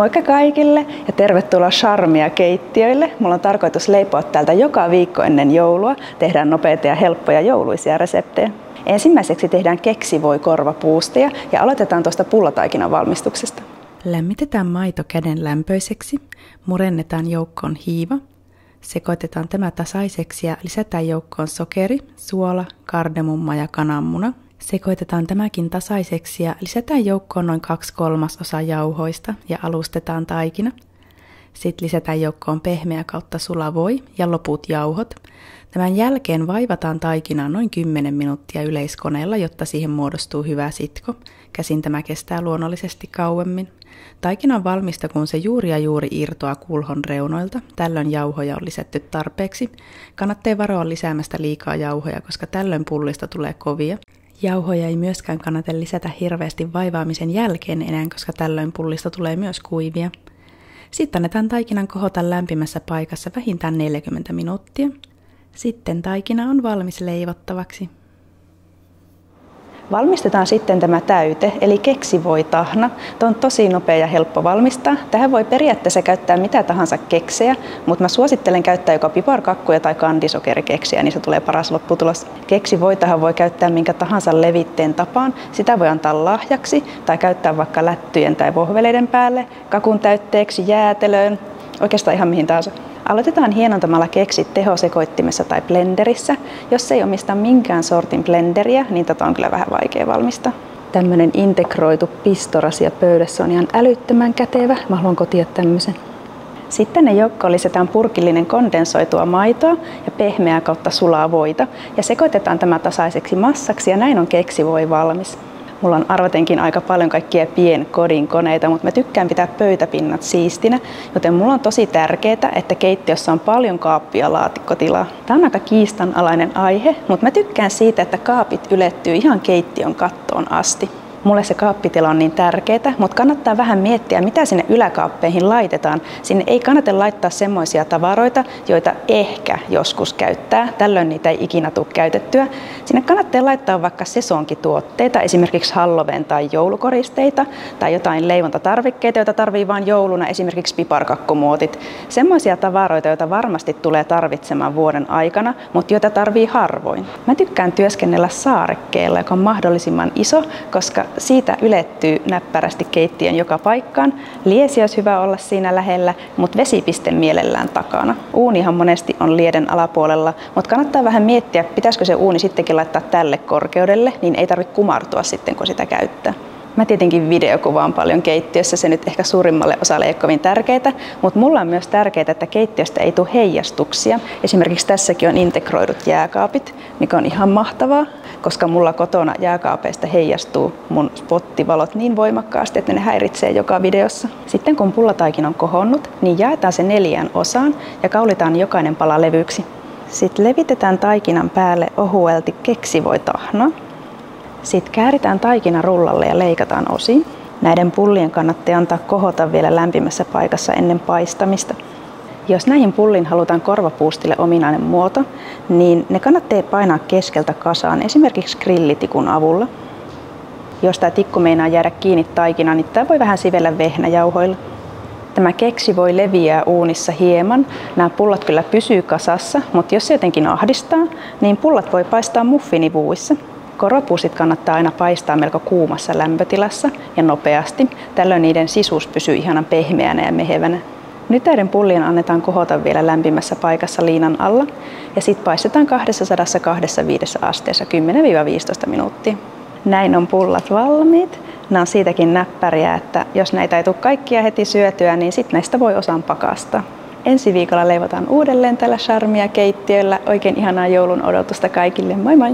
Moikka kaikille ja tervetuloa Charmia keittiöille. Mulla on tarkoitus leipoa täältä joka viikko ennen joulua. Tehdään nopeita ja helppoja jouluisia reseptejä. Ensimmäiseksi tehdään keksivoikorvapuusteja ja aloitetaan tuosta pullataikinan valmistuksesta. Lämmitetään maito käden lämpöiseksi, murennetaan joukkoon hiiva, sekoitetaan tämä tasaiseksi ja lisätään joukkoon sokeri, suola, kardemumma ja kananmuna. Sekoitetaan tämäkin tasaiseksi ja lisätään joukkoon noin 2/3 jauhoista ja alustetaan taikina. Sitten lisätään joukkoon pehmeä kautta sulavoi ja loput jauhot. Tämän jälkeen vaivataan taikinaa noin 10 minuuttia yleiskoneella, jotta siihen muodostuu hyvä sitko. Käsin tämä kestää luonnollisesti kauemmin. Taikina on valmista, kun se juuri ja juuri irtoaa kulhon reunoilta. Tällöin jauhoja on lisätty tarpeeksi. Kannattaa varoa lisäämästä liikaa jauhoja, koska tällöin pullista tulee kovia. Jauhoja ei myöskään kannata lisätä hirveästi vaivaamisen jälkeen enää, koska tällöin pullista tulee myös kuivia. Sitten annetaan taikinan kohota lämpimässä paikassa vähintään 40 minuuttia. Sitten taikina on valmis leivottavaksi. Valmistetaan sitten tämä täyte, eli keksivoitahna. Tuo on tosi nopea ja helppo valmistaa. Tähän voi periaatteessa käyttää mitä tahansa keksejä, mutta mä suosittelen käyttää joko piparkakkuja tai kandisokerikeksiä, niin se tulee paras lopputulos. Keksivoitahan voi käyttää minkä tahansa levitteen tapaan. Sitä voi antaa lahjaksi tai käyttää vaikka lättyjen tai vohveleiden päälle, kakun täytteeksi, jäätelöön, oikeastaan ihan mihin tahansa. Aloitetaan hienontamalla keksit tehosekoittimessa tai blenderissä. Jos ei omista minkään sortin blenderiä, niin tätä on kyllä vähän vaikea valmistaa. Tämmönen integroitu pistorasia pöydässä on ihan älyttömän kätevä. Mä haluan kotia tämmöisen. Sitten ne joukkoon lisätään purkillinen kondensoitua maitoa ja pehmeää kautta sulaa voita. Ja sekoitetaan tämä tasaiseksi massaksi ja näin on keksivoi valmis. Mulla on arvatenkin aika paljon kaikkia pienkodinkoneita, mutta mä tykkään pitää pöytäpinnat siistinä, joten mulla on tosi tärkeää, että keittiössä on paljon kaappia ja laatikkotilaa. Tää on aika kiistanalainen aihe, mutta mä tykkään siitä, että kaapit ylettyy ihan keittiön kattoon asti. Mulle se kaappitila on niin tärkeää, mutta kannattaa vähän miettiä, mitä sinne yläkaappeihin laitetaan. Sinne ei kannata laittaa semmoisia tavaroita, joita ehkä joskus käyttää. Tällöin niitä ei ikinä tule käytettyä. Sinne kannattaa laittaa vaikka sesonkituotteita, esimerkiksi Halloween tai joulukoristeita, tai jotain leivontatarvikkeita, joita tarvii vain jouluna, esimerkiksi piparkakkumuotit. Semmoisia tavaroita, joita varmasti tulee tarvitsemaan vuoden aikana, mutta joita tarvii harvoin. Mä tykkään työskennellä saarekkeella, joka on mahdollisimman iso, koska siitä ylettyy näppärästi keittiön joka paikkaan. Liesi olisi hyvä olla siinä lähellä, mutta vesipiste mielellään takana. Uunihan monesti on lieden alapuolella, mutta kannattaa vähän miettiä, pitäisikö se uuni sittenkin laittaa tälle korkeudelle, niin ei tarvitse kumartua sitten, kun sitä käyttää. Mä tietenkin videokuvaan paljon keittiössä, se nyt ehkä suurimmalle osalle ei ole kovin tärkeää, mutta mulla on myös tärkeää, että keittiöstä ei tule heijastuksia. Esimerkiksi tässäkin on integroidut jääkaapit, mikä on ihan mahtavaa, koska mulla kotona jääkaapeista heijastuu mun spottivalot niin voimakkaasti, että ne häiritsee joka videossa. Sitten kun pullataikin on kohonnut, niin jaetaan se 4 osaan ja kaulitaan jokainen pala levyksi. Sitten levitetään taikinan päälle ohuelti keksivoitahna. Sitten kääritään taikina rullalle ja leikataan osiin. Näiden pullien kannattaa antaa kohota vielä lämpimässä paikassa ennen paistamista. Jos näihin pulliin halutaan korvapuustille ominainen muoto, niin ne kannattaa painaa keskeltä kasaan, esimerkiksi grillitikun avulla. Jos tämä tikku meinaa jäädä kiinni taikinaan, niin tämä voi vähän sivellä vehnäjauhoilla. Tämä keksi voi leviää uunissa hieman. Nämä pullat kyllä pysyy kasassa, mutta jos se jotenkin ahdistaa, niin pullat voi paistaa muffinivuissa. Korvapuustit kannattaa aina paistaa melko kuumassa lämpötilassa ja nopeasti. Tällöin niiden sisuus pysyy ihanan pehmeänä ja mehevänä. Nyt näiden pullien annetaan kohota vielä lämpimässä paikassa liinan alla ja sitten paistetaan 225 asteessa 10-15 minuuttia. Näin on pullat valmiit. Nämä on siitäkin näppäriä, että jos näitä ei tule kaikkia heti syötyä, niin sitten näistä voi osan pakastaa. Ensi viikolla leivotaan uudelleen tällä Charmia keittiöllä. Oikein ihanaa joulun odotusta kaikille. Moi moi!